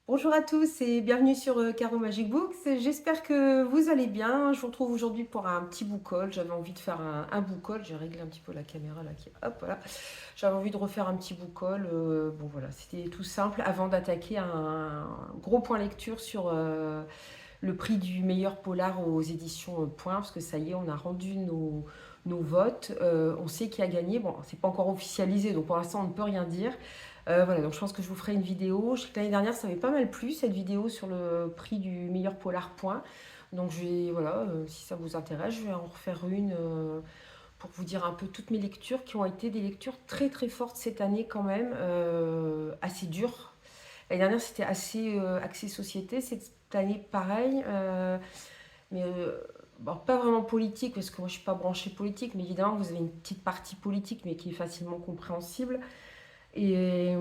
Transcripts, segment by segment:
Bonjour à tous et bienvenue sur Caro Magic Books. J'espère que vous allez bien. Je vous retrouve aujourd'hui pour un petit book haul. J'avais envie de faire un book haul. J'ai réglé un petit peu la caméra là qui hop voilà. J'avais envie de refaire un petit book haul. Bon voilà, c'était tout simple avant d'attaquer un gros point lecture sur le prix du meilleur polar aux éditions Point parce que ça y est, on a rendu nos votes. On sait qui a gagné. Bon, c'est pas encore officialisé, donc pour l'instant on ne peut rien dire. Voilà, donc je pense que je vous ferai une vidéo. Je sais que l'année dernière, ça avait pas mal plu, cette vidéo sur le prix du meilleur polar point. Donc je vais, voilà, si ça vous intéresse, je vais en refaire une pour vous dire un peu toutes mes lectures qui ont été des lectures très très fortes cette année quand même, assez dures. L'année dernière, c'était assez axé société. Cette année, pareil. Mais bon, pas vraiment politique, parce que moi je suis pas branchée politique, mais évidemment vous avez une petite partie politique, mais qui est facilement compréhensible. Et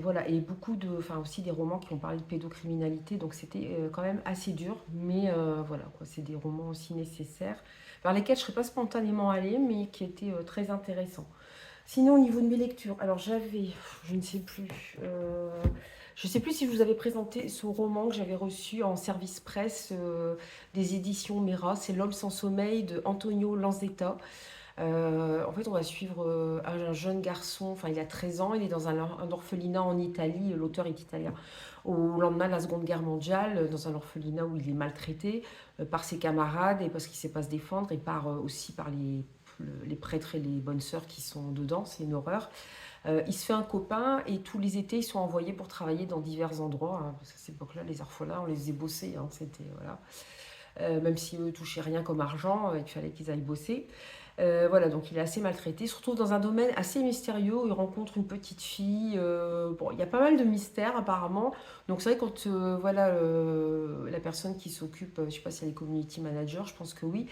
voilà, et beaucoup de, enfin aussi des romans qui ont parlé de pédocriminalité, donc c'était quand même assez dur, mais voilà, quoi, c'est des romans aussi nécessaires, vers lesquels je ne serais pas spontanément allée, mais qui étaient très intéressants. Sinon, au niveau de mes lectures, alors j'avais, je ne sais plus, je ne sais plus si je vous avais présenté ce roman que j'avais reçu en service presse des éditions Mera, c'est L'homme sans sommeil de Antonio Lanzetta. En fait, on va suivre un jeune garçon, enfin il a 13 ans, il est dans un orphelinat en Italie, l'auteur est italien, au lendemain de la Seconde Guerre mondiale, dans un orphelinat où il est maltraité par ses camarades et parce qu'il ne sait pas se défendre et aussi par les prêtres et les bonnes sœurs qui sont dedans, c'est une horreur. Il se fait un copain et tous les étés ils sont envoyés pour travailler dans divers endroits, hein, parce qu'à cette époque-là, les orphelins, on les faisait bosser, hein, c'était, voilà. Même si eux touchaient rien comme argent, il fallait qu'ils aillent bosser. Voilà, donc il est assez maltraité. Il se retrouve dans un domaine assez mystérieux où il rencontre une petite fille. Bon, il y a pas mal de mystères apparemment. Donc c'est vrai quand voilà, la personne qui s'occupe, je sais pas si elle est community manager, je pense que oui,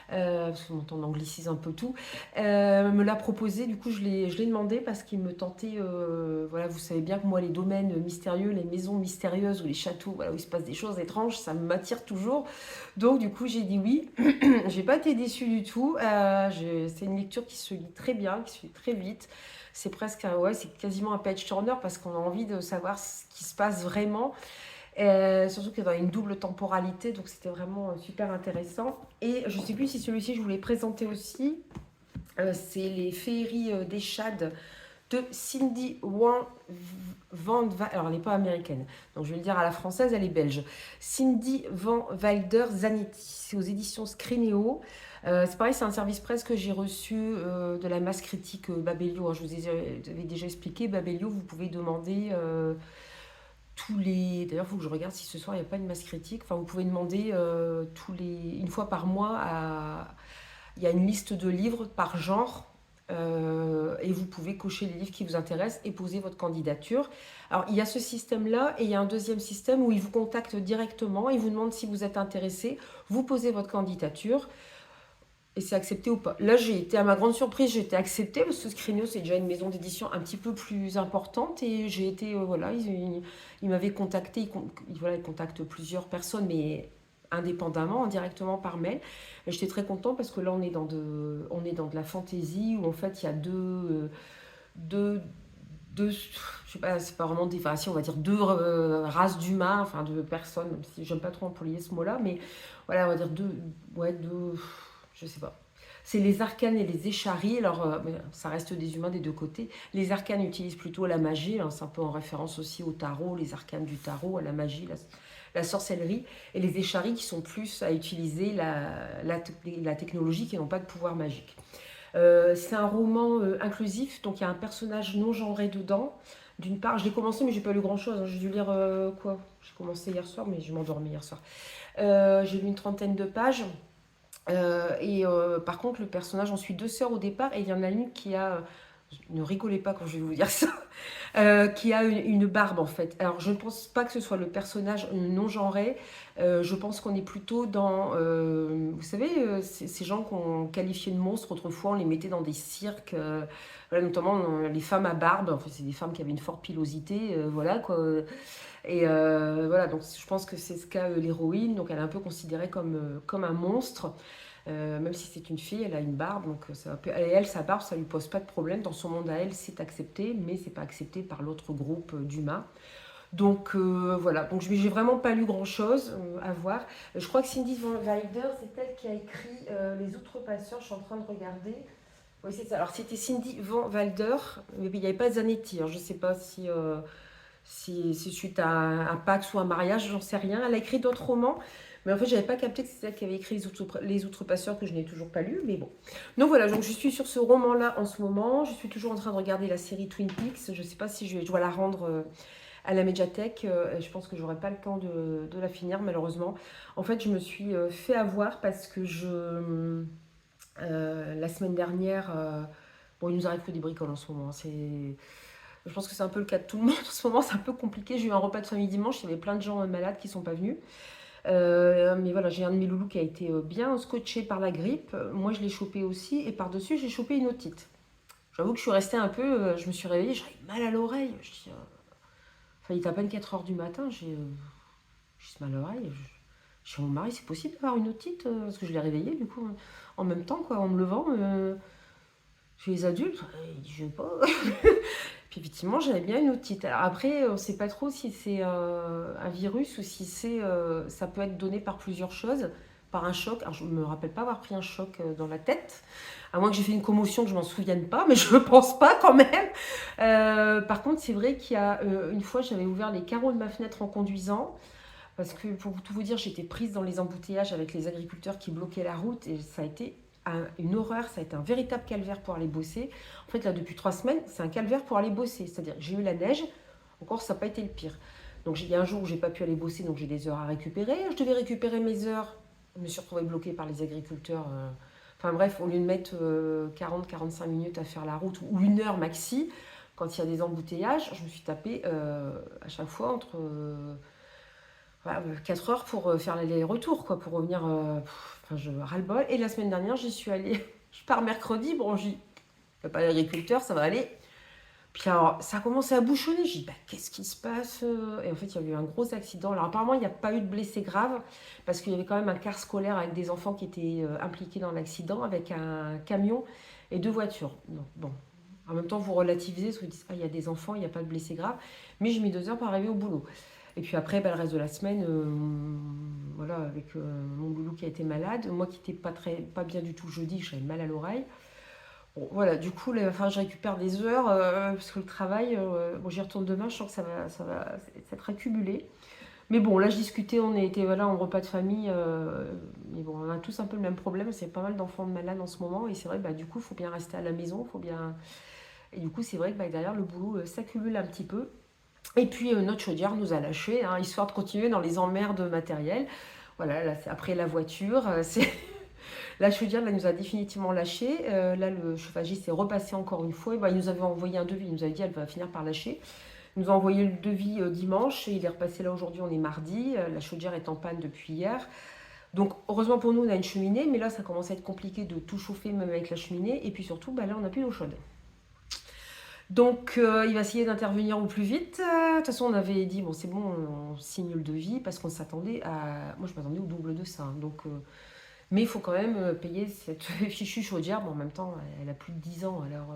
parce qu'on entend angliciser un peu tout, me l'a proposé. Du coup, je l'ai demandé parce qu'il me tentait. Voilà, vous savez bien que moi, les domaines mystérieux, les maisons mystérieuses ou les châteaux, voilà, où il se passe des choses étranges, ça m'attire toujours. Donc du coup, j'ai dit oui. J'ai pas été déçue du tout. C'est une lecture qui se lit très bien, qui se lit très vite. C'est presque, ouais, c'est quasiment un page turner parce qu'on a envie de savoir ce qui se passe vraiment. Surtout qu'il y a une double temporalité, donc c'était vraiment super intéressant. Et je sais plus si celui-ci je voulais présenter aussi. C'est Les Féeries des Shades de Cindy alors elle n'est pas américaine, donc je vais le dire à la française, elle est belge. Cindy Van Wilder Zanetti, c'est aux éditions Scrineo. C'est pareil, c'est un service presse que j'ai reçu de la masse critique Babelio, hein. Je vous avais déjà expliqué, Babelio, vous pouvez demander tous les. D'ailleurs, il faut que je regarde si ce soir il n'y a pas une masse critique. Enfin, vous pouvez demander une fois par mois il y a une liste de livres par genre et vous pouvez cocher les livres qui vous intéressent et poser votre candidature. Alors, il y a ce système-là et il y a un deuxième système où ils vous contactent directement, ils vous demandent si vous êtes intéressé, vous posez votre candidature et c'est accepté ou pas. Là, j'ai été, à ma grande surprise, j'ai été acceptée parce que Scrigno, c'est déjà une maison d'édition un petit peu plus importante et j'ai été, voilà, ils m'avaient contacté, voilà, ils contactent plusieurs personnes, mais indépendamment, indirectement par mail. Et j'étais très contente parce que là, on est dans de la fantaisie où en fait, il y a deux, je sais pas, c'est pas vraiment des, enfin, si on va dire deux races d'humains, enfin deux personnes, même si j'aime pas trop employer ce mot-là, mais voilà, on va dire deux, je sais pas. C'est les arcanes et les écharis, alors ça reste des humains des deux côtés. Les arcanes utilisent plutôt la magie, hein, c'est un peu en référence aussi au tarot, les arcanes du tarot, à la magie, la sorcellerie, et les écharis qui sont plus à utiliser la technologie qui n'ont pas de pouvoir magique. C'est un roman inclusif, donc il y a un personnage non genré dedans. D'une part, je l'ai commencé, mais j'ai pas lu grand chose, hein. J'ai dû lire quoi. J'ai commencé hier soir, mais je m'endormis hier soir. J'ai lu une trentaine de pages. Par contre, le personnage, on suit deux sœurs au départ, et il y en a une qui a. Ne rigolez pas quand je vais vous dire ça. Qui a une barbe en fait. Alors je ne pense pas que ce soit le personnage non genré. Je pense qu'on est plutôt dans, vous savez, ces gens qu'on qualifiait de monstres autrefois, on les mettait dans des cirques, voilà, notamment les femmes à barbe. En fait, c'est des femmes qui avaient une forte pilosité, voilà quoi. Voilà, donc je pense que c'est ce qu'a l'héroïne. Donc elle est un peu considérée comme un monstre. Même si c'est une fille, elle a une barbe, donc elle, sa barbe, ça lui pose pas de problème. Dans son monde à elle, c'est accepté, mais c'est pas accepté par l'autre groupe d'humains. Donc voilà, donc j'ai vraiment pas lu grand-chose à voir. Je crois que Cindy Van Wilder, c'est elle qui a écrit Les Outrepasseurs, je suis en train de regarder. Oui, c'est ça. Alors c'était Cindy Van Wilder, mais il n'y avait pas Zanetti. Je ne sais pas si c'est suite à un Pax ou un mariage, j'en sais rien. Elle a écrit d'autres romans, mais en fait, j'avais pas capté que c'est elle qui avait écrit Les Outrepasseurs, que je n'ai toujours pas lu, mais bon. Donc voilà, donc je suis sur ce roman-là en ce moment. Je suis toujours en train de regarder la série Twin Peaks. Je ne sais pas si je dois la rendre à la médiathèque. Je pense que j'aurai pas le temps de la finir, malheureusement. En fait, je me suis fait avoir parce que la semaine dernière, bon, il nous arrive que des bricoles en ce moment. Je pense que c'est un peu le cas de tout le monde en ce moment, c'est un peu compliqué. J'ai eu un repas de famille dimanche, il y avait plein de gens malades qui ne sont pas venus. Mais voilà, j'ai un de mes loulous qui a été bien scotché par la grippe. Moi, je l'ai chopé aussi. Et par-dessus, j'ai chopé une otite. J'avoue que je suis restée un peu. Je me suis réveillée, j'avais mal à l'oreille. Enfin, il était à peine 4 heures du matin. J'ai mal à l'oreille. Je dis à mon mari, c'est possible d'avoir une otite parce que je l'ai réveillée, du coup, en même temps, quoi, en me levant. Chez les adultes, il dit, je sais pas. Puis effectivement, j'avais bien une otite. Alors après, on ne sait pas trop si c'est un virus ou si ça peut être donné par plusieurs choses, par un choc. Alors je ne me rappelle pas avoir pris un choc dans la tête, à moins que j'ai fait une commotion que je ne m'en souvienne pas, mais je ne pense pas quand même. Par contre, c'est vrai qu'il y a une fois, j'avais ouvert les carreaux de ma fenêtre en conduisant, parce que pour tout vous dire, j'étais prise dans les embouteillages avec les agriculteurs qui bloquaient la route, et ça a été une horreur, ça a été un véritable calvaire pour aller bosser. En fait, là, depuis 3 semaines, c'est un calvaire pour aller bosser. C'est-à-dire que j'ai eu la neige, encore, ça n'a pas été le pire. Donc, il y a un jour où j'ai pas pu aller bosser, donc j'ai des heures à récupérer. Je devais récupérer mes heures. Je me suis retrouvée bloquée par les agriculteurs. Enfin bref, au lieu de mettre 40-45 minutes à faire la route, ou 1 heure maxi, quand il y a des embouteillages, je me suis tapée à chaque fois entre 4 heures pour faire l'aller-retour, quoi, pour revenir. Enfin, je ras-le-bol. Et la semaine dernière, j'y suis allée. Je pars mercredi. Bon, il n'y a pas d'agriculteur, ça va aller. Puis alors, ça a commencé à bouchonner. J'ai dit, bah, qu'est-ce qui se passe? Et en fait, il y a eu un gros accident. Alors, apparemment, il n'y a pas eu de blessés graves, parce qu'il y avait quand même un car scolaire avec des enfants qui étaient impliqués dans l'accident, avec un camion et 2 voitures. Donc, bon. En même temps, vous relativisez, parce que vous dites, ah, il y a des enfants, il n'y a pas de blessés graves. Mais j'ai mis 2 heures pour arriver au boulot. Et puis après, bah, le reste de la semaine, voilà, avec mon loulou qui a été malade, moi qui n'étais pas bien du tout jeudi, j'avais mal à l'oreille. Bon, voilà, du coup, enfin, je récupère des heures, parce que le travail, bon, j'y retourne demain, je sens que ça va s'être accumulé. Mais bon, là, je discutais, on était voilà, en repas de famille, mais bon, on a tous un peu le même problème, c'est pas mal d'enfants malades en ce moment, et c'est vrai, bah, du coup, il faut bien rester à la maison, faut bien... Et du coup, c'est vrai que bah, derrière, le boulot s'accumule un petit peu. Et puis notre chaudière nous a lâchés, hein, histoire de continuer dans les emmerdes matérielles. Voilà, là, c'est après la voiture, la chaudière là, nous a définitivement lâchés. Là, le chauffagiste est repassé encore une fois. Et ben, il nous avait envoyé un devis, il nous avait dit elle va finir par lâcher. Il nous a envoyé le devis dimanche et il est repassé là aujourd'hui, on est mardi. La chaudière est en panne depuis hier. Donc heureusement pour nous, on a une cheminée, mais là, ça commence à être compliqué de tout chauffer même avec la cheminée. Et puis surtout, bah, là, on n'a plus d'eau chaude. Donc, il va essayer d'intervenir au plus vite. De toute façon, on avait dit, bon, c'est bon, on signe le devis parce qu'on s'attendait à... Moi, je m'attendais au double de ça. Donc, mais il faut quand même payer cette fichue chaudière. Bon, en même temps, elle a plus de 10 ans. Alors,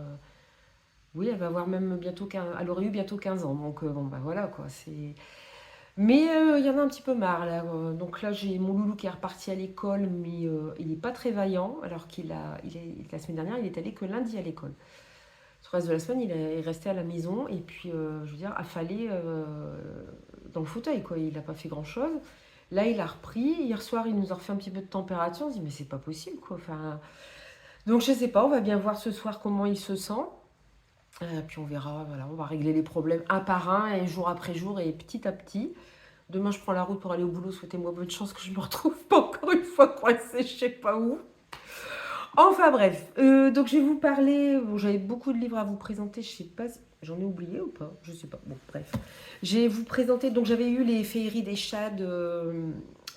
oui, elle va avoir même bientôt 15... Elle aurait eu bientôt 15 ans. Donc, bon, bah voilà, quoi. Mais il y en a un petit peu marre, là. Donc là, j'ai mon loulou qui est reparti à l'école, mais il n'est pas très vaillant. Alors la semaine dernière, il est allé que lundi à l'école. Le reste de la semaine, il est resté à la maison et puis, je veux dire, affalé dans le fauteuil, quoi. Il n'a pas fait grand-chose. Là, il a repris. Hier soir, il nous a refait un petit peu de température. On se dit, mais c'est pas possible, quoi. Enfin, donc, je sais pas. On va bien voir ce soir comment il se sent. Puis on verra. Voilà, on va régler les problèmes un par un et jour après jour et petit à petit. Demain, je prends la route pour aller au boulot. Souhaitez-moi bonne chance que je me retrouve pas encore une fois coincée, je sais pas où. Enfin bref, donc je vais vous parler, bon, j'avais beaucoup de livres à vous présenter, je sais pas, j'en ai oublié ou pas, je sais pas, bon bref. Je vais vous présenter, donc j'avais eu les féeries des Shad,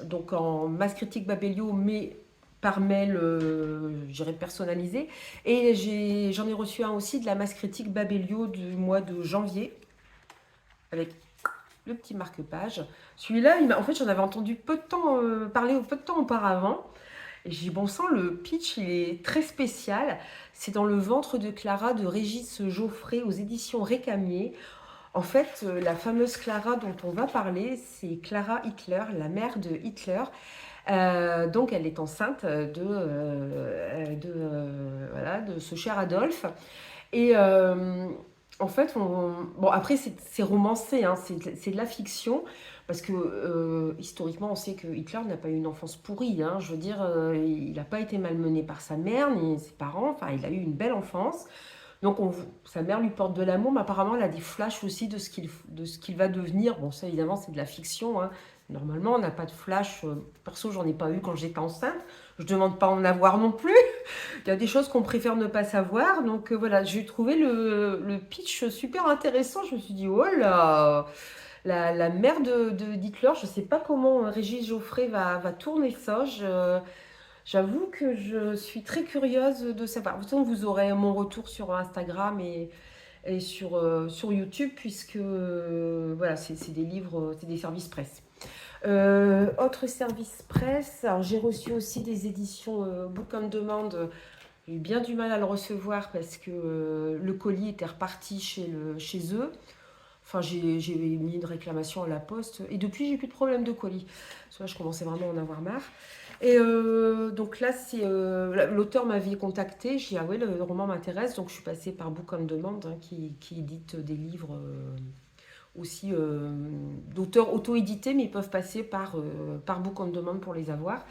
donc en masse critique Babelio, mais par mail, j'irai personnalisé. Et j'en ai reçu un aussi de la masse critique Babelio du mois de janvier, avec le petit marque-page. Celui-là, en fait j'en avais entendu parler peu de temps auparavant. Et j'ai dit, bon sang, le pitch, il est très spécial. C'est dans le ventre de Clara de Régis Geoffrey aux éditions Récamier. En fait, la fameuse Clara dont on va parler, c'est Clara Hitler, la mère de Hitler. Donc elle est enceinte voilà, de ce cher Adolphe. Et en fait, bon, après, c'est romancé, hein, c'est de la fiction, parce que historiquement, on sait que Hitler n'a pas eu une enfance pourrie, hein, je veux dire, il n'a pas été malmené par sa mère ni ses parents, enfin, il a eu une belle enfance. Donc sa mère lui porte de l'amour, mais apparemment elle a des flashs aussi de ce qu'il va devenir. Bon, ça évidemment c'est de la fiction, hein. Normalement on n'a pas de flash. Perso, j'en ai pas eu quand j'étais enceinte. Je ne demande pas à en avoir non plus. Il y a des choses qu'on préfère ne pas savoir. Donc voilà, j'ai trouvé le pitch super intéressant. Je me suis dit, oh là, la mère d'Hitler, je ne sais pas comment Régis Geoffrey va tourner ça. J'avoue que je suis très curieuse de savoir. De toute façon, vous aurez mon retour sur Instagram et sur YouTube, puisque voilà, c'est des livres, c'est des services presse. Autre service presse, alors j'ai reçu aussi des éditions Book on Demand. J'ai eu bien du mal à le recevoir parce que le colis était reparti chez eux. Enfin, j'ai mis une réclamation à la poste et depuis, j'ai plus de problème de colis. Parce que là, je commençais vraiment à en avoir marre. Et donc là, l'auteur m'avait contacté. J'ai dit, ah ouais, le roman m'intéresse. Donc je suis passée par Book on Demand, hein, qui édite des livres aussi d'auteurs auto-édités, mais ils peuvent passer par Book on Demand pour les avoir.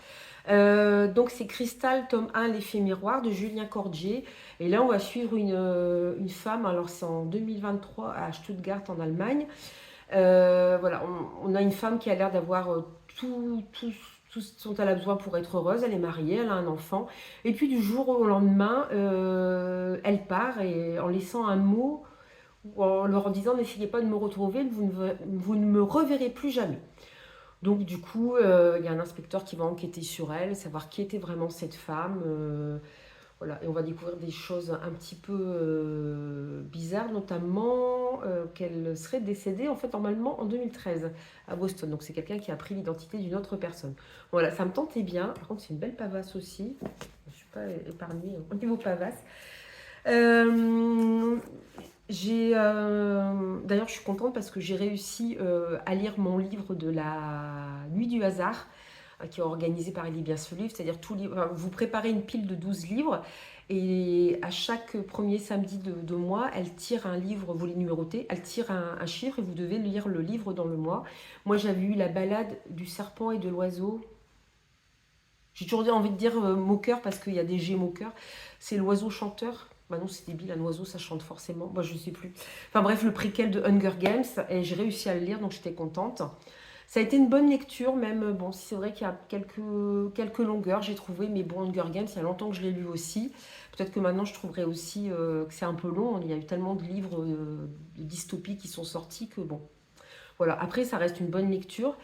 Donc c'est Cristal, tome 1, L'effet miroir de Julien Cordier. Et là, on va suivre une femme. Alors c'est en 2023 à Stuttgart en Allemagne. Voilà, on a une femme qui a l'air d'avoir tout ce dont elle a besoin pour être heureuse. Elle est mariée, elle a un enfant. Et puis du jour au lendemain, elle part et en laissant un mot ou en leur disant n'essayez pas de me retrouver, vous ne me reverrez plus jamais. Donc du coup, il y a un inspecteur qui va enquêter sur elle, savoir qui était vraiment cette femme. Voilà, et on va découvrir des choses un petit peu bizarres, notamment qu'elle serait décédée en fait normalement en 2013 à Boston. Donc c'est quelqu'un qui a pris l'identité d'une autre personne. Voilà, ça me tentait bien. Par contre, c'est une belle pavasse aussi. Je ne suis pas épargnée au niveau pavasse. Euh, D'ailleurs, je suis contente parce que j'ai réussi à lire mon livre de la Nuit du hasard, qui est organisé par Elie Bien ce livre, c'est-à-dire vous préparez une pile de 12 livres et à chaque premier samedi de mois, elle tire un livre, vous les numérotez, elle tire un chiffre et vous devez lire le livre dans le mois. Moi, j'avais eu La balade du serpent et de l'oiseau. J'ai toujours envie de dire moqueur parce qu'il y a des G moqueurs. C'est l'oiseau chanteur. Bah non, c'est débile, un oiseau, ça chante forcément. Moi, je ne sais plus. Enfin bref, le préquel de Hunger Games. Et j'ai réussi à le lire, donc j'étais contente. Ça a été une bonne lecture, même. Bon, c'est vrai qu'il y a quelques longueurs, j'ai trouvé. Mais bon, Hunger Games, il y a longtemps que je l'ai lu aussi. Peut-être que maintenant, je trouverai aussi que c'est un peu long. Il y a eu tellement de livres de dystopie qui sont sortis que bon. Voilà, après, ça reste une bonne lecture.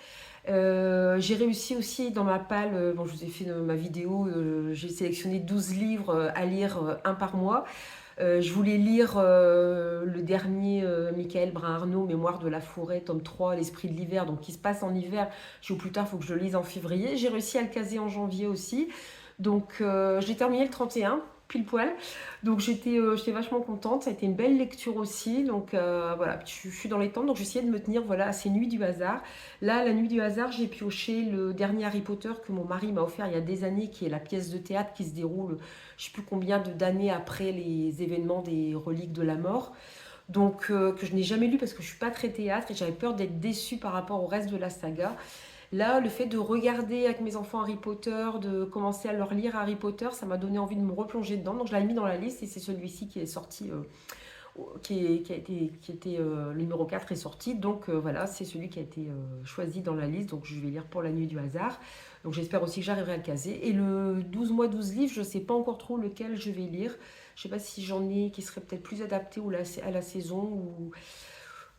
J'ai réussi aussi dans ma palle, bon, je vous ai fait ma vidéo, j'ai sélectionné 12 livres à lire, un par mois. Je voulais lire le dernier Michael Brun-Arnaud, Mémoire de la forêt, tome 3, L'esprit de l'hiver, donc qui se passe en hiver. Au plus tard, il faut que je le lise en février. J'ai réussi à le caser en janvier aussi. Donc j'ai terminé le 31, pile poil. Donc j'étais vachement contente. Ça a été une belle lecture aussi. Donc voilà, je suis dans les temps. Donc j'essayais de me tenir voilà, à ces nuits du hasard. Là, la nuit du hasard, j'ai pioché le dernier Harry Potter que mon mari m'a offert il y a des années, qui est la pièce de théâtre qui se déroule, je ne sais plus combien d'années après les événements des Reliques de la Mort. Donc que je n'ai jamais lu parce que je ne suis pas très théâtre et j'avais peur d'être déçue par rapport au reste de la saga. Là, le fait de regarder avec mes enfants Harry Potter, de commencer à leur lire Harry Potter, ça m'a donné envie de me replonger dedans. Donc je l'ai mis dans la liste et c'est celui-ci qui est sorti, le numéro 4 est sorti. Donc voilà, c'est celui qui a été choisi dans la liste. Donc je vais lire pour la nuit du hasard. Donc j'espère aussi que j'arriverai à le caser. Et le 12 mois, 12 livres, je ne sais pas encore trop lequel je vais lire. Je ne sais pas si j'en ai qui serait peut-être plus adapté à la saison ou...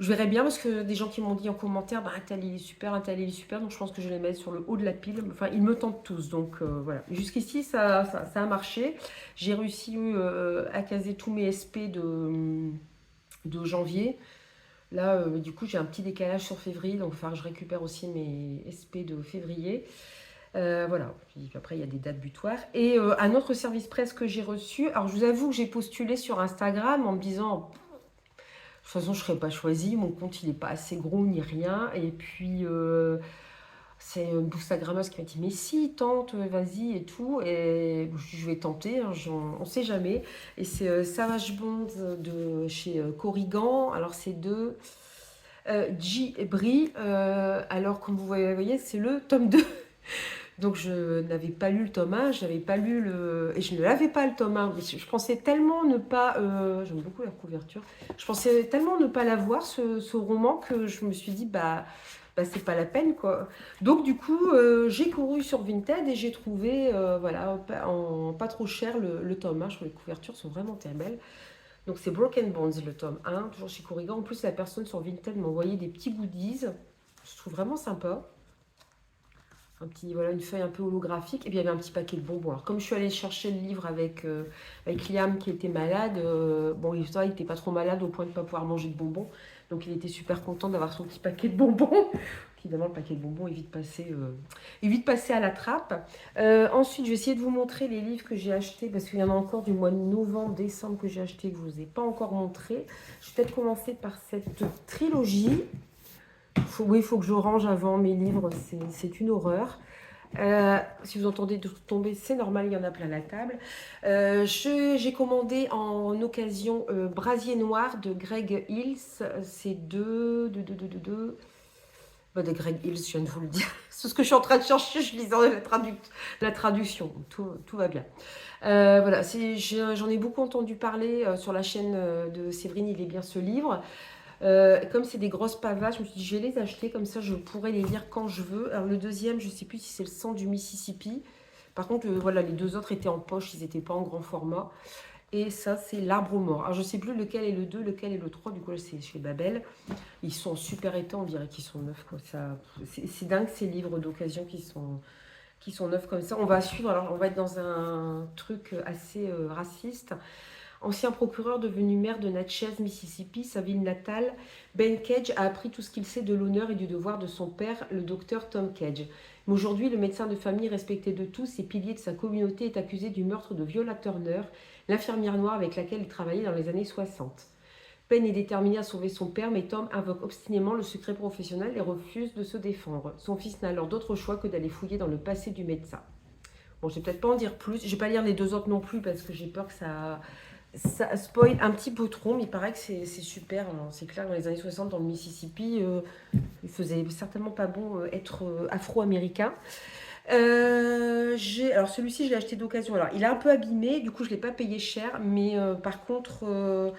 Je verrai bien parce que des gens qui m'ont dit en commentaire, bah, un tel il est super, un tel il est super, donc je pense que je vais les mettre sur le haut de la pile. Enfin, ils me tentent tous, donc voilà. Jusqu'ici, ça a marché. J'ai réussi à caser tous mes SP de janvier. Là, du coup, j'ai un petit décalage sur février, donc il va falloir que je récupère aussi mes SP de février. Voilà, puis après il y a des dates butoirs. Et un autre service presse que j'ai reçu, alors je vous avoue que j'ai postulé sur Instagram en me disant toute façon, je ne serais pas choisie. Mon compte, il n'est pas assez gros ni rien. Et puis, c'est une boostagrammeuse qui m'a dit, mais si, tente, vas-y et tout. Et je vais tenter, hein, on ne sait jamais. Et c'est Savage Bond de chez Corrigan. Alors, c'est de J. Brie. Alors, comme vous voyez, c'est le tome 2. Donc je n'avais pas lu le tome 1, je n'avais pas lu le... Et je ne l'avais pas le tome 1. Mais je pensais tellement ne pas... J'aime beaucoup la couverture. Je pensais tellement ne pas l'avoir, ce roman, que je me suis dit, c'est pas la peine, quoi. Donc du coup, j'ai couru sur Vinted et j'ai trouvé, voilà, en pas trop cher le tome 1. Je trouve que les couvertures sont vraiment très belles. Donc c'est Broken Bones, le tome 1, toujours chez Corrigan. En plus, la personne sur Vinted m'a envoyé des petits goodies. Je trouve vraiment sympa. Un petit, voilà, une feuille un peu holographique. Et puis il y avait un petit paquet de bonbons. Alors comme je suis allée chercher le livre avec Liam qui était malade, bon, il n'était pas trop malade au point de ne pas pouvoir manger de bonbons. Donc il était super content d'avoir son petit paquet de bonbons. Évidemment, le paquet de bonbons est vite passé à la trappe. Ensuite, je vais essayer de vous montrer les livres que j'ai achetés, parce qu'il y en a encore du mois de novembre, décembre que j'ai acheté, que je ne vous ai pas encore montré. Je vais peut-être commencer par cette trilogie. Oui, il faut que je range avant mes livres, c'est une horreur. Si vous entendez tout tomber, c'est normal, il y en a plein la table. J'ai commandé en occasion Brasier Noir de Greg Hills. C'est de Greg Hills, je viens de vous le dire. C'est ce que je suis en train de chercher, je lisais la traduction. Tout va bien. Voilà, j'en ai beaucoup entendu parler sur la chaîne de Séverine, il est bien ce livre. Comme c'est des grosses pavasses, je me suis dit je vais les acheter, comme ça je pourrai les lire quand je veux. Alors le deuxième, je ne sais plus si c'est le sang du Mississippi. Par contre, voilà, les deux autres étaient en poche, ils n'étaient pas en grand format. Et ça, c'est L'Arbre aux morts. Alors je ne sais plus lequel est le 2, lequel est le 3, du coup là c'est chez Babel. Ils sont en super état, on dirait qu'ils sont neufs. C'est dingue ces livres d'occasion qui sont neufs comme ça. On va suivre, alors on va être dans un truc assez raciste. Ancien procureur devenu maire de Natchez, Mississippi, sa ville natale, Ben Cage a appris tout ce qu'il sait de l'honneur et du devoir de son père, le docteur Tom Cage. Mais aujourd'hui, le médecin de famille respecté de tous et pilier de sa communauté est accusé du meurtre de Viola Turner, l'infirmière noire avec laquelle il travaillait dans les années 60. Ben est déterminé à sauver son père, mais Tom invoque obstinément le secret professionnel et refuse de se défendre. Son fils n'a alors d'autre choix que d'aller fouiller dans le passé du médecin. Bon, je vais peut-être pas en dire plus. Je vais pas lire les deux autres non plus parce que j'ai peur que ça spoil un petit peu trop, mais il paraît que c'est super. C'est clair, dans les années 60, dans le Mississippi, il faisait certainement pas bon être afro-américain. Alors celui-ci, je l'ai acheté d'occasion. Alors, il est un peu abîmé, du coup, je ne l'ai pas payé cher, mais par contre,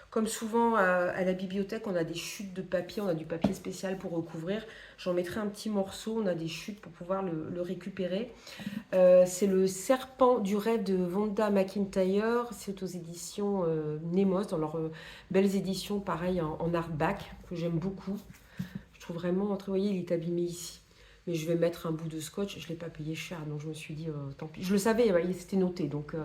comme souvent à la bibliothèque, on a des chutes de papier, on a du papier spécial pour recouvrir. J'en mettrai un petit morceau, on a des chutes pour pouvoir le récupérer. C'est le Serpent du rêve de Vonda McIntyre. C'est aux éditions Nemos, dans leurs belles éditions, pareil en hardback, que j'aime beaucoup. Je trouve vraiment, vous voyez, il est abîmé ici. Mais je vais mettre un bout de scotch, je ne l'ai pas payé cher, donc je me suis dit, tant pis. Je le savais, c'était noté. Donc,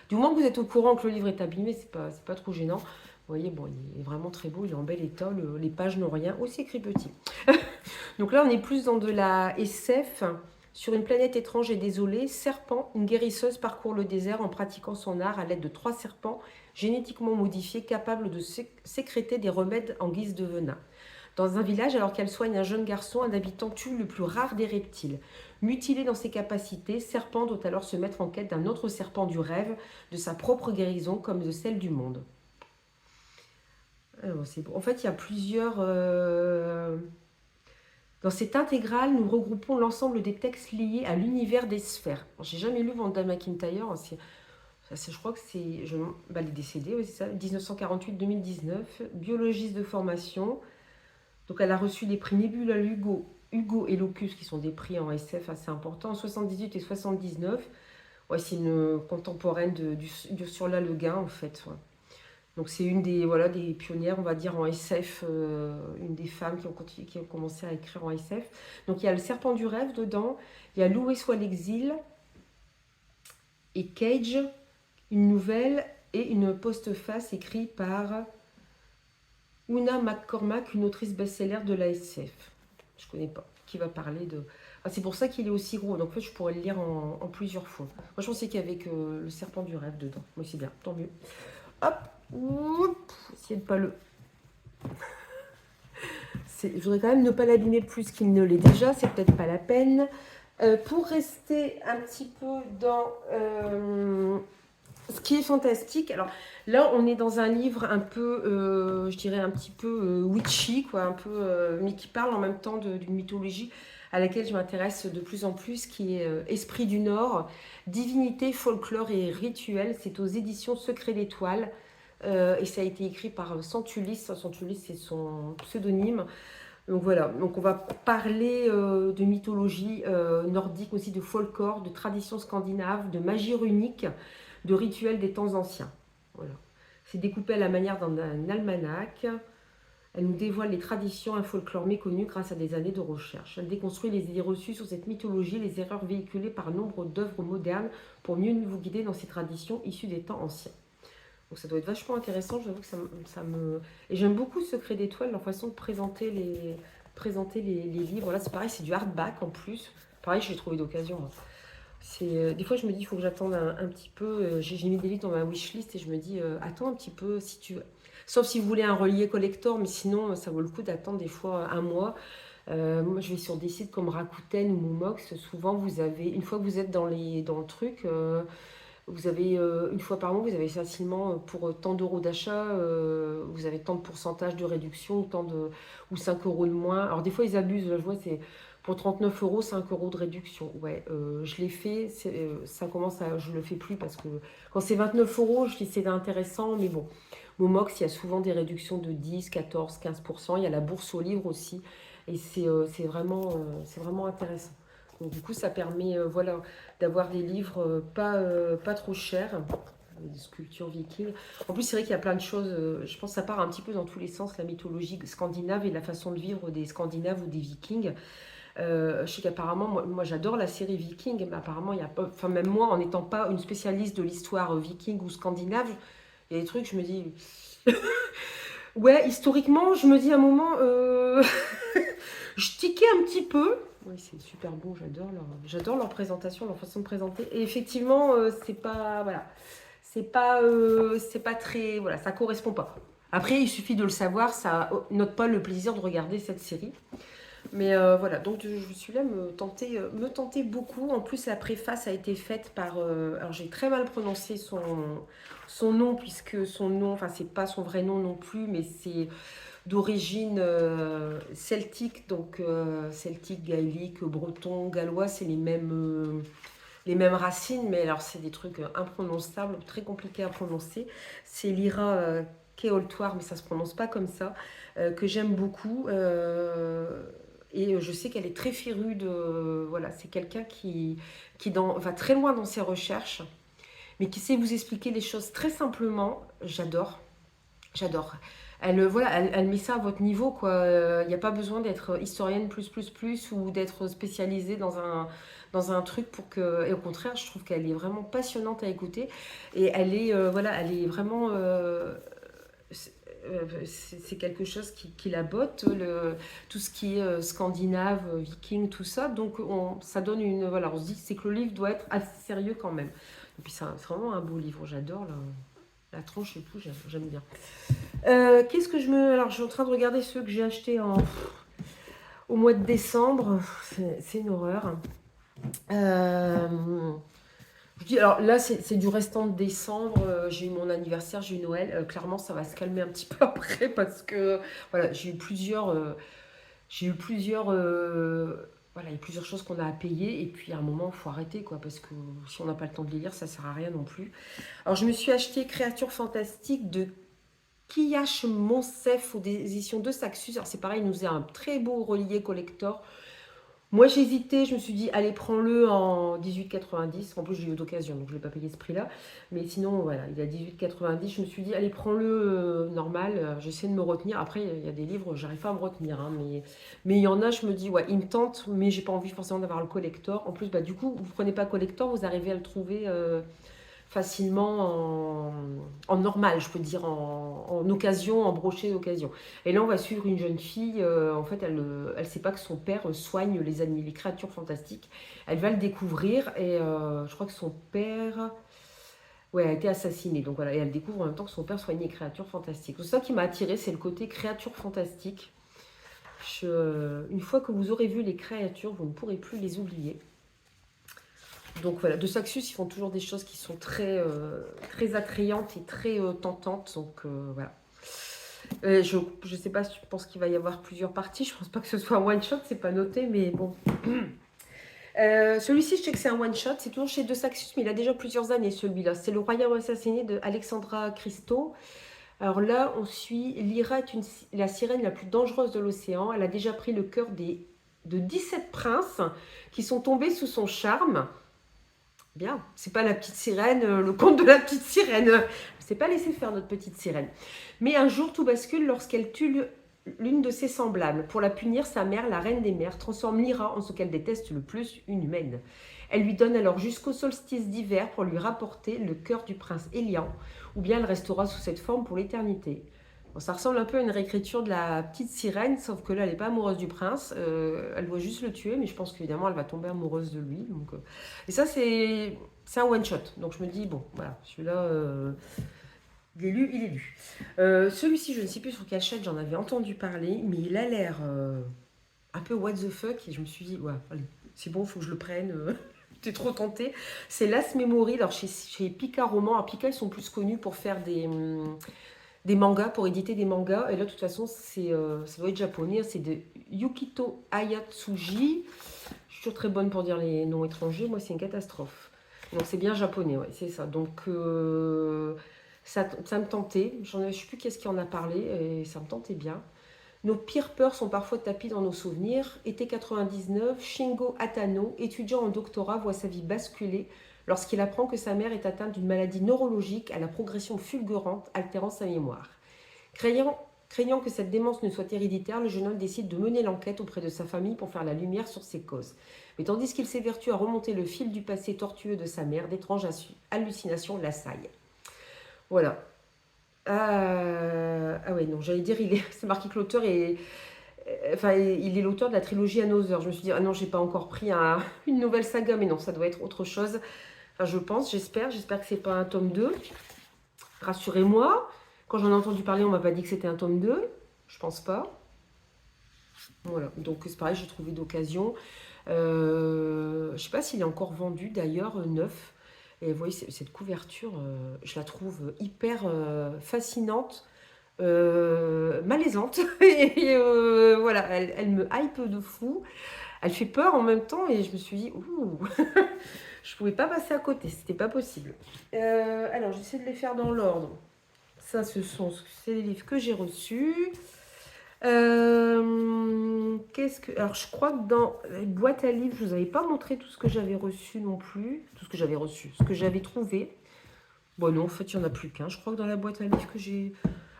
du moment que vous êtes au courant que le livre est abîmé, c'est pas trop gênant. Vous voyez, bon, il est vraiment très beau, il est en bel état, les pages n'ont rien. Oh, c'est écrit petit. Donc là, on est plus dans de la SF. Sur une planète étrange et désolée, Serpent, une guérisseuse, parcourt le désert en pratiquant son art à l'aide de 3 serpents génétiquement modifiés capables de sécréter des remèdes en guise de venin. Dans un village, alors qu'elle soigne un jeune garçon, un habitant tue le plus rare des reptiles. Mutilé dans ses capacités, Serpent doit alors se mettre en quête d'un autre serpent du rêve, de sa propre guérison comme de celle du monde. Alors, c'est bon. En fait, il y a plusieurs... Dans cette intégrale, nous regroupons l'ensemble des textes liés à l'univers des sphères. J'ai jamais lu Vonda McIntyre. Je crois que c'est... elle est décédée, oui, c'est ça, 1948-2019. Biologiste de formation. Donc, elle a reçu les prix Nebula Hugo et Locus, qui sont des prix en SF assez importants, en 78 et 79. Ouais, c'est une contemporaine de Ursula Le Guin, en fait. Ouais. Donc c'est une des pionnières, on va dire, en SF, une des femmes qui ont commencé à écrire en SF. Donc il y a le Serpent du rêve dedans, il y a Loué soit l'exil, et Cage, une nouvelle, et une postface écrite par Una McCormack, une autrice best-seller de la SF. Je ne connais pas, qui va parler de... Ah, c'est pour ça qu'il est aussi gros, donc en fait je pourrais le lire en plusieurs fois. Moi je pensais qu'il y avait que le Serpent du rêve dedans, moi c'est bien, tant mieux. Hop, essayez de pas le Je voudrais quand même ne pas l'abîmer plus qu'il ne l'est déjà, c'est peut-être pas la peine. Pour rester un petit peu dans ce qui est fantastique, alors là on est dans un livre un peu, je dirais un petit peu witchy, quoi, un peu, mais qui parle en même temps d'une mythologie à laquelle je m'intéresse de plus en plus, qui est Esprit du Nord, divinité, folklore et rituel. C'est aux éditions Secret d'Étoile. Et ça a été écrit par Santulis. Santulis, c'est son pseudonyme. Donc voilà, donc on va parler de mythologie nordique, aussi de folklore, de traditions scandinaves, de magie runique, de rituels des temps anciens. Voilà. C'est découpé à la manière d'un almanach. Elle nous dévoile les traditions, un folklore méconnu grâce à des années de recherche. Elle déconstruit les idées reçues sur cette mythologie, les erreurs véhiculées par nombre d'œuvres modernes pour mieux vous guider dans ces traditions issues des temps anciens. Donc ça doit être vachement intéressant, j'avoue que ça me... Et j'aime beaucoup Secret d'Étoile, leur façon de présenter les livres. Là c'est pareil, c'est du hardback en plus. Pareil, je l'ai trouvé d'occasion. Des fois je me dis, il faut que j'attende un petit peu. J'ai mis des livres dans ma wishlist et je me dis, attends un petit peu si tu... Sauf si vous voulez un relié collector, mais sinon ça vaut le coup d'attendre des fois un mois. Moi je vais sur des sites comme Rakuten ou Momox. Souvent vous avez, une fois que vous êtes dans le truc... vous avez une fois par mois, vous avez facilement pour tant d'euros d'achat, vous avez tant de pourcentage de réduction, ou 5 euros de moins. Alors des fois ils abusent, là, je vois c'est pour 39 euros, 5 euros de réduction. Ouais, je l'ai fait, ça commence à, je le fais plus parce que quand c'est 29 euros, je dis c'est intéressant, mais bon. Momox, il y a souvent des réductions de 10, 14, 15%. Il y a la bourse aux livres aussi, et c'est vraiment intéressant. Donc, du coup, ça permet voilà, d'avoir des livres pas trop chers, des sculptures vikings. En plus, c'est vrai qu'il y a plein de choses, je pense que ça part un petit peu dans tous les sens, la mythologie scandinave et la façon de vivre des Scandinaves ou des Vikings. Je sais qu'apparemment, moi j'adore la série Viking, mais apparemment, il y a pas, enfin, même moi, en n'étant pas une spécialiste de l'histoire viking ou scandinave, il y a des trucs, je me dis... Ouais, historiquement, je me dis à un moment, je tiquais un petit peu. Oui, c'est super beau, j'adore leur présentation, leur façon de présenter. Et effectivement, c'est pas, voilà, c'est pas très, voilà, ça correspond pas. Après, il suffit de le savoir, ça note pas le plaisir de regarder cette série. Mais voilà, donc celui-là me tentait beaucoup. En plus, la préface a été faite par... alors, j'ai très mal prononcé son nom, puisque son nom, enfin, c'est pas son vrai nom non plus, mais c'est d'origine celtique, donc celtique, gaélique, breton, gallois, c'est les mêmes racines, mais alors c'est des trucs imprononçables, très compliqués à prononcer. C'est Lyra Keoltoire, mais ça se prononce pas comme ça, que j'aime beaucoup. Et je sais qu'elle est très férue de... Voilà, c'est quelqu'un qui va très loin dans ses recherches, mais qui sait vous expliquer les choses très simplement. J'adore. Elle met ça à votre niveau, quoi. Il n'y a pas besoin d'être historienne ou d'être spécialisée dans un truc pour que... Et au contraire, je trouve qu'elle est vraiment passionnante à écouter. Et elle est vraiment... c'est quelque chose qui la botte, tout ce qui est scandinave, viking, tout ça. Donc ça donne une... Voilà, on se dit c'est que le livre doit être assez sérieux quand même. Et puis c'est vraiment un beau livre, j'adore la tronche et tout, j'aime bien. Qu'est-ce que je me... Alors je suis en train de regarder ceux que j'ai achetés au mois de décembre. C'est une horreur. Je dis, alors là, c'est du restant de décembre. J'ai eu mon anniversaire, j'ai eu Noël. Clairement, ça va se calmer un petit peu après parce que voilà, voilà, il y a plusieurs choses qu'on a à payer. Et puis à un moment, il faut arrêter quoi, parce que si on n'a pas le temps de les lire, ça sert à rien non plus. Alors je me suis acheté Créatures fantastiques de Kiyash Monsef aux éditions de Saxus. Alors c'est pareil, il nous faisait un très beau relié collector. Moi j'ai hésité, je me suis dit allez prends-le en 18,90. En plus j'ai eu d'occasion donc je ne l'ai pas payé ce prix-là. Mais sinon voilà, il est à 18,90. Je me suis dit allez prends-le normal. J'essaie de me retenir. Après il y a des livres, j'arrive pas à me retenir. Hein, mais il y en a, je me dis ouais, il me tente, mais j'ai pas envie forcément d'avoir le collector. En plus bah du coup vous prenez pas collector, vous arrivez à le trouver facilement en normal, je peux dire, en occasion, en brochet d'occasion. Et là, on va suivre une jeune fille, en fait, elle ne sait pas que son père soigne les créatures fantastiques. Elle va le découvrir et je crois que son père... Ouais, elle a été assassinée. Donc voilà, et elle découvre en même temps que son père soignait les créatures fantastiques. C'est ça qui m'a attirée, c'est le côté créatures fantastiques. Une fois que vous aurez vu les créatures, vous ne pourrez plus les oublier. Donc voilà, de Saxus, ils font toujours des choses qui sont très attrayantes et très tentantes. Donc voilà. Je ne sais pas si tu penses qu'il va y avoir plusieurs parties. Je pense pas que ce soit un one-shot, c'est pas noté, mais bon. Celui-ci, je sais que c'est un one-shot. C'est toujours chez De Saxus, mais il a déjà plusieurs années, celui-là. C'est Le Royaume assassiné de Alexandra Christo. Alors là, on suit Lyra est la sirène la plus dangereuse de l'océan. Elle a déjà pris le cœur de 17 princes qui sont tombés sous son charme. Bien, c'est pas la petite sirène, le conte de la petite sirène. On s'est pas laissé faire notre petite sirène. Mais un jour, tout bascule lorsqu'elle tue l'une de ses semblables. Pour la punir, sa mère, la reine des mers, transforme Lyra en ce qu'elle déteste le plus, une humaine. Elle lui donne alors jusqu'au solstice d'hiver pour lui rapporter le cœur du prince Élian, ou bien elle restera sous cette forme pour l'éternité. Bon, ça ressemble un peu à une réécriture de la petite sirène, sauf que là, elle n'est pas amoureuse du prince. Elle doit juste le tuer, mais je pense qu'évidemment, elle va tomber amoureuse de lui. Donc, et ça, c'est un one-shot. Donc, je me dis, bon, voilà, celui-là, il est lu, il est lu. Celui-ci, je ne sais plus sur quelle chaîne j'en avais entendu parler, mais il a l'air un peu what the fuck. Et je me suis dit, ouais, allez, c'est bon, il faut que je le prenne. J'étais trop tentée. C'est Last Memory, alors chez Pika Roman. Alors, Pika, ils sont plus connus pour faire des mangas, pour éditer des mangas. Et là, de toute façon, ça doit être japonais. C'est de Yukito Ayatsuji. Je suis toujours très bonne pour dire les noms étrangers. Moi, c'est une catastrophe. Donc, c'est bien japonais, ouais, c'est ça. Donc, ça me tentait. Je ne sais plus qu'est-ce qui en a parlé. Et ça me tentait bien. Nos pires peurs sont parfois tapies dans nos souvenirs. Été 99, Shingo Atano, étudiant en doctorat, voit sa vie basculer lorsqu'il apprend que sa mère est atteinte d'une maladie neurologique à la progression fulgurante, altérant sa mémoire. Craignant que cette démence ne soit héréditaire, le jeune homme décide de mener l'enquête auprès de sa famille pour faire la lumière sur ses causes. Mais tandis qu'il s'évertue à remonter le fil du passé tortueux de sa mère, d'étranges hallucinations l'assaillent. Voilà. Ah ouais, non, j'allais dire, c'est marqué que l'auteur est... Enfin, il est l'auteur de la trilogie Another. Je me suis dit, ah non, j'ai pas encore pris une nouvelle saga, mais non, ça doit être autre chose. Enfin, je pense, j'espère que c'est pas un tome 2. Rassurez-moi, quand j'en ai entendu parler, on m'a pas dit que c'était un tome 2. Je pense pas. Voilà, donc c'est pareil, j'ai trouvé d'occasion. Je sais pas s'il est encore vendu d'ailleurs, neuf. Et vous voyez, cette couverture, je la trouve hyper fascinante, malaisante. Et voilà, elle me hype de fou. Elle fait peur en même temps et je me suis dit, ouh, je pouvais pas passer à côté, c'était pas possible. Alors, j'essaie de les faire dans l'ordre. Ça, c'est les livres que j'ai reçus. Alors, je crois que dans la boîte à livres, je vous avais pas montré tout ce que j'avais reçu non plus. Tout ce que j'avais reçu, ce que j'avais trouvé. Bon, non, en fait, il n'y en a plus qu'un. Je crois que dans la boîte à livres que j'ai...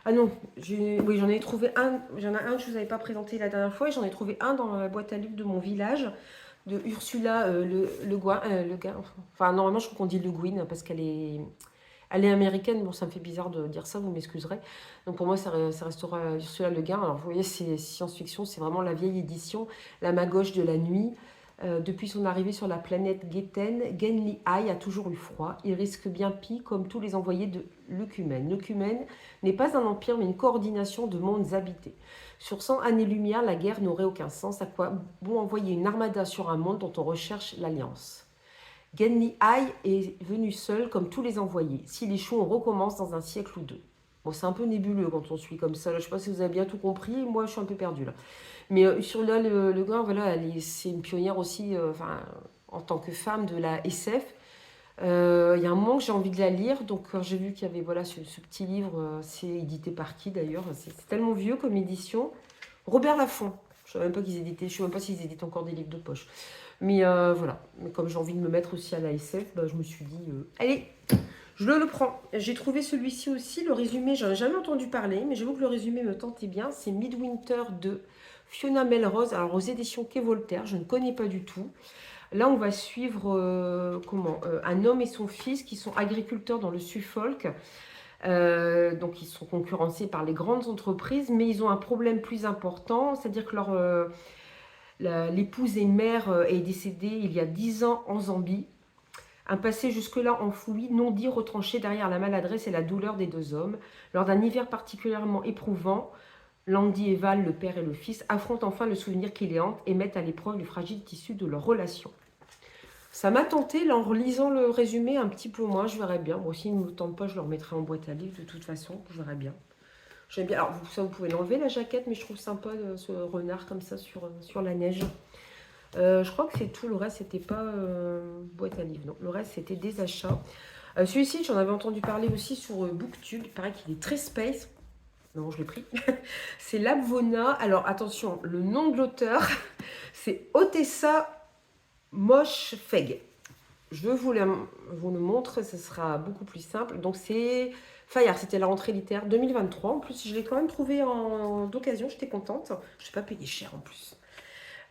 Ah non, oui, j'en ai trouvé un. J'en ai un que je ne vous avais pas présenté la dernière fois. Et j'en ai trouvé un dans la boîte à livres de mon village, de Ursula Le Guin. Enfin, normalement, je crois qu'on dit Le Guin parce qu'elle est... Elle est américaine, bon ça me fait bizarre de dire ça, vous m'excuserez. Donc pour moi ça restera Ursula Le Guin. Alors vous voyez c'est science-fiction, c'est vraiment la vieille édition, la main gauche de la nuit. Depuis son arrivée sur la planète Getten, Genli Hai a toujours eu froid. Il risque bien pis comme tous les envoyés de l'Œcumène. L'Œcumène n'est pas un empire mais une coordination de mondes habités. Sur 100 années-lumière, la guerre n'aurait aucun sens. À quoi bon envoyer une armada sur un monde dont on recherche l'alliance? Genli Hai est venu seul comme tous les envoyés. S'il échoue, on recommence dans un siècle ou deux. Bon, c'est un peu nébuleux quand on suit comme ça. Là, je ne sais pas si vous avez bien tout compris. Moi, je suis un peu perdue là. Mais sur là, le gars, voilà, c'est une pionnière aussi, en tant que femme de la SF. Il y a un moment que j'ai envie de la lire. Donc, quand j'ai vu qu'il y avait voilà, ce petit livre, c'est édité par qui d'ailleurs? C'est tellement vieux comme édition. Robert Laffont. Je ne sais même pas qu'ils éditaient. Je ne sais même pas s'ils éditent encore des livres de poche. Mais voilà, mais comme j'ai envie de me mettre aussi à la SF, bah, je me suis dit, allez, je le prends. J'ai trouvé celui-ci aussi, le résumé, j'en ai jamais entendu parler, mais j'avoue que le résumé me tentait bien. C'est Midwinter de Fiona Melrose, alors aux éditions Quai Voltaire, je ne connais pas du tout. Là, on va suivre un homme et son fils qui sont agriculteurs dans le Suffolk. Donc, ils sont concurrencés par les grandes entreprises, mais ils ont un problème plus important, c'est-à-dire que l'épouse et mère est décédée il y a 10 ans en Zambie. Un passé jusque-là enfoui, non dit, retranché derrière la maladresse et la douleur des deux hommes. Lors d'un hiver particulièrement éprouvant, Landy et Val, le père et le fils, affrontent enfin le souvenir qui les hante et mettent à l'épreuve le fragile tissu de leur relation. Ça m'a tenté, là, en relisant le résumé un petit peu moins, je verrai bien. Moi, s'il ne me tente pas, je le remettrai en boîte à livres de toute façon, je verrai bien. J'aime bien. Alors, ça, vous pouvez l'enlever la jaquette, mais je trouve sympa ce renard comme ça sur la neige. Je crois que c'est tout. Le reste, c'était pas boîte à livres. Non, le reste, c'était des achats. Celui-ci, j'en avais entendu parler aussi sur Booktube. Il paraît qu'il est très space. Non, je l'ai pris. C'est Labvona. Alors, attention, le nom de l'auteur, c'est Otessa Moshfegh. Je vous le montre, ce sera beaucoup plus simple. Donc, c'est Fayard, c'était la rentrée littéraire 2023. En plus, je l'ai quand même trouvé d'occasion, j'étais contente. Je ne suis pas payée cher en plus.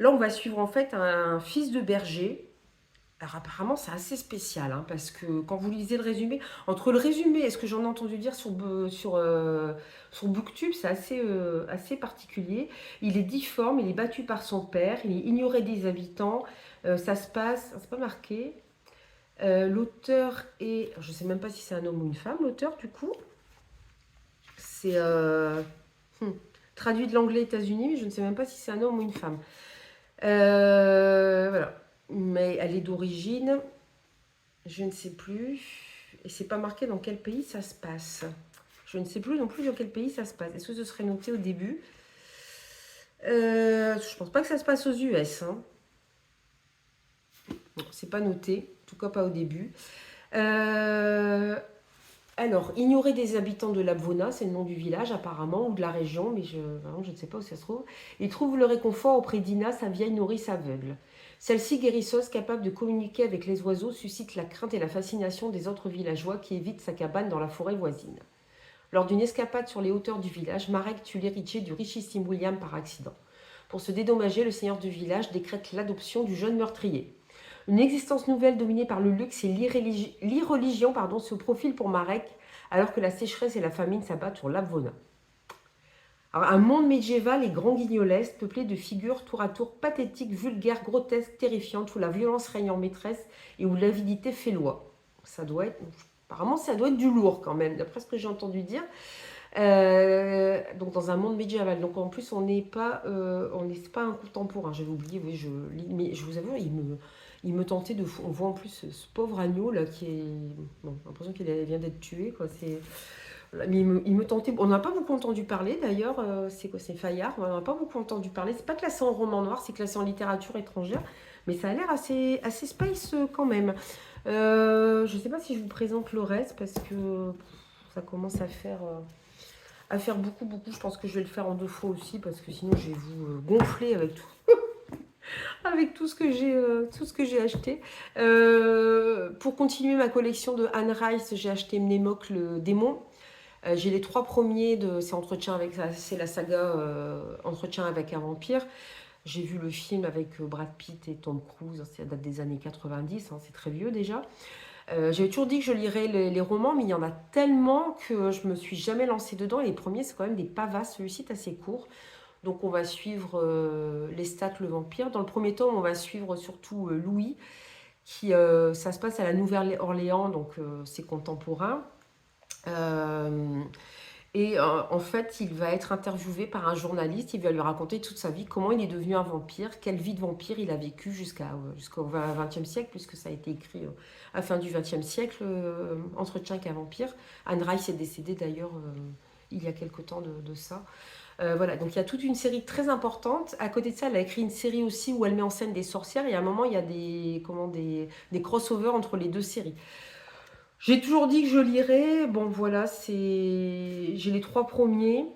Là, on va suivre en fait un fils de berger. Alors apparemment, c'est assez spécial, hein, parce que quand vous lisez le résumé, entre le résumé et ce que j'en ai entendu dire sur Booktube, c'est assez particulier. Il est difforme, il est battu par son père, il est ignoré des habitants. Ça se passe, c'est pas marqué. L'auteur est, je ne sais même pas si c'est un homme ou une femme, l'auteur du coup. C'est traduit de l'anglais États-Unis, mais je ne sais même pas si c'est un homme ou une femme. Voilà. Mais elle est d'origine, je ne sais plus. Et c'est pas marqué dans quel pays ça se passe. Je ne sais plus non plus dans quel pays ça se passe. Est-ce que ce serait noté au début? Je pense pas que ça se passe aux US. Hein. Non, c'est pas noté. En tout cas, pas au début. Alors, ignorer des habitants de Labvona, c'est le nom du village apparemment, ou de la région, mais je ne sais pas où ça se trouve. Il trouve le réconfort auprès d'Ina, sa vieille nourrice aveugle. Celle-ci, guérisseuse, capable de communiquer avec les oiseaux, suscite la crainte et la fascination des autres villageois qui évitent sa cabane dans la forêt voisine. Lors d'une escapade sur les hauteurs du village, Marek tue l'héritier du richissime William par accident. Pour se dédommager, le seigneur du village décrète l'adoption du jeune meurtrier. Une existence nouvelle dominée par le luxe et l'irreligion se profile pour Marek, alors que la sécheresse et la famine s'abattent sur Labvona. Alors, un monde médiéval et grand guignolesque, peuplé de figures tour à tour pathétiques, vulgaires, grotesques, terrifiantes, où la violence règne en maîtresse et où l'avidité fait loi. Apparemment, ça doit être du lourd quand même, d'après ce que j'ai entendu dire. Donc dans un monde médiéval. Donc en plus, on n'est pas un contemporain. J'avais oublié, oui, mais je vous avoue, il me tentait de fou. On voit en plus ce pauvre agneau là qui est. Bon, j'ai l'impression qu'il vient d'être tué, quoi. Mais il me tentait. On n'a pas beaucoup entendu parler d'ailleurs. C'est quoi? C'est Fayard. On n'a pas beaucoup entendu parler. C'est pas classé en roman noir, c'est classé en littérature étrangère. Mais ça a l'air assez space quand même. Je ne sais pas si je vous présente le reste parce que ça commence à faire beaucoup. Je pense que je vais le faire en 2 fois aussi parce que sinon je vais vous gonfler avec tout. Avec tout ce que j'ai acheté. Pour continuer ma collection de Anne Rice, j'ai acheté Mnemoc le démon. J'ai les 3 premiers c'est la saga Entretien avec un vampire. J'ai vu le film avec Brad Pitt et Tom Cruise, ça date des années 90, hein, c'est très vieux déjà. J'avais toujours dit que je lirais les romans, mais il y en a tellement que je me suis jamais lancée dedans. Et les premiers, c'est quand même des pavasses. Celui-ci est assez court. Donc on va suivre Lestat le vampire. Dans le premier tome, on va suivre surtout Louis, qui ça se passe à la Nouvelle-Orléans, donc c'est contemporain. En fait, il va être interviewé par un journaliste, il va lui raconter toute sa vie, comment il est devenu un vampire, quelle vie de vampire il a vécu jusqu'au XXe siècle, puisque ça a été écrit à la fin du XXe siècle, Entretien avec un vampire. Anne Rice est décédée d'ailleurs il y a quelque temps de ça. Voilà, donc il y a toute une série très importante. À côté de ça, elle a écrit une série aussi où elle met en scène des sorcières, et à un moment, il y a des crossovers entre les 2 séries. J'ai toujours dit que je lirais. Bon, voilà, j'ai les 3 premiers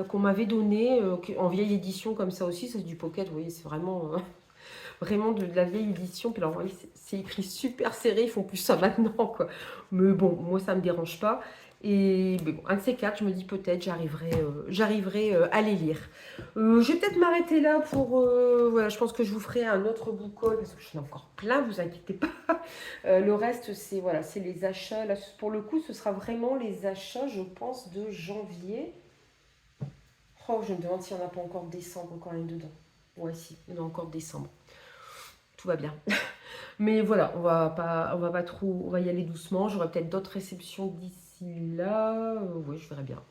qu'on m'avait donnés en vieille édition comme ça aussi. C'est du pocket, vous voyez, c'est vraiment, vraiment de la vieille édition. Puis alors, vous voyez, c'est écrit super serré, ils font plus ça maintenant, quoi. Mais bon, moi, ça ne me dérange pas. Et mais bon, un de ces 4, je me dis peut-être j'arriverai à les lire. Je vais peut-être m'arrêter là pour... voilà, je pense que je vous ferai un autre book haul parce que j'en ai encore plein, vous inquiétez pas. Le reste, c'est voilà, c'est les achats. Là, pour le coup, ce sera vraiment les achats, je pense, de janvier. Oh, je me demande s'il n'y en a pas encore décembre quand même dedans. Ouais, si, il y en a encore décembre. Tout va bien. Mais voilà, on va pas trop, on va y aller doucement. J'aurai peut-être d'autres réceptions d'ici là. Oui, je verrai bien.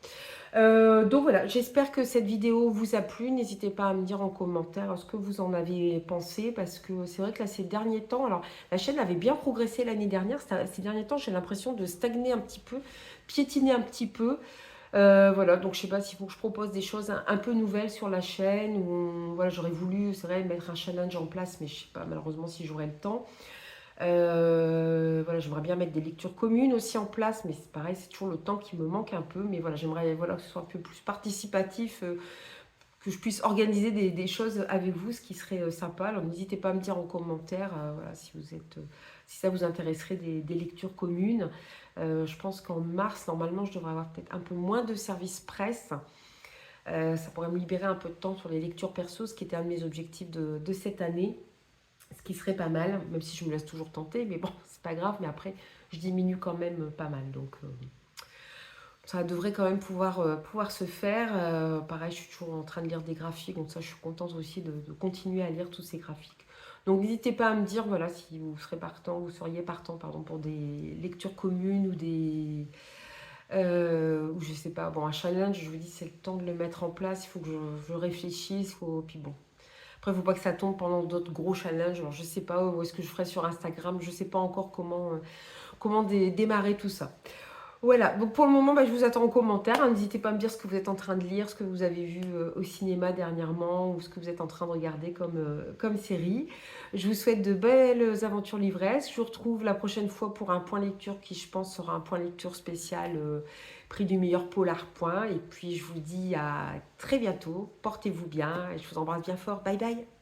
Donc voilà, j'espère que cette vidéo vous a plu. N'hésitez pas à me dire en commentaire ce que vous en avez pensé, parce que c'est vrai que là, ces derniers temps, alors la chaîne avait bien progressé l'année dernière. Ces derniers temps, j'ai l'impression de stagner un petit peu, piétiner un petit peu. Voilà, donc je sais pas s'il faut que je propose des choses un peu nouvelles sur la chaîne. Ou, voilà, j'aurais voulu, c'est vrai, mettre un challenge en place, mais je sais pas malheureusement si j'aurai le temps. Voilà, j'aimerais bien mettre des lectures communes aussi en place, mais c'est pareil, c'est toujours le temps qui me manque un peu. Mais voilà, j'aimerais voilà, que ce soit un peu plus participatif, que je puisse organiser des choses avec vous, ce qui serait sympa. Alors n'hésitez pas à me dire en commentaire voilà, si vous êtes, si ça vous intéresserait des lectures communes. Je pense qu'en mars, normalement, je devrais avoir peut-être un peu moins de services presse. Ça pourrait me libérer un peu de temps sur les lectures perso, ce qui était un de mes objectifs de cette année. Ce qui serait pas mal, même si je me laisse toujours tenter, mais bon, c'est pas grave, mais après, je diminue quand même pas mal. Donc, ça devrait quand même pouvoir se faire. Pareil, je suis toujours en train de lire des graphiques, donc ça, je suis contente aussi de continuer à lire tous ces graphiques. Donc, n'hésitez pas à me dire, voilà, si vous serez partant, vous seriez partant, pardon, pour des lectures communes ou des... ou je sais pas, bon, un challenge, je vous dis, c'est le temps de le mettre en place, il faut que je réfléchisse, puis bon, après, il ne faut pas que ça tombe pendant d'autres gros challenges. Alors, je ne sais pas où est-ce que je ferai sur Instagram. Je ne sais pas encore comment démarrer tout ça. Voilà, donc pour le moment, bah, je vous attends en commentaire. Hein. N'hésitez pas à me dire ce que vous êtes en train de lire, ce que vous avez vu au cinéma dernièrement ou ce que vous êtes en train de regarder comme série. Je vous souhaite de belles aventures livresses. Je vous retrouve la prochaine fois pour un point lecture qui, je pense, sera un point lecture spécial prix du meilleur polar point. Et puis, je vous dis à très bientôt. Portez-vous bien et je vous embrasse bien fort. Bye bye.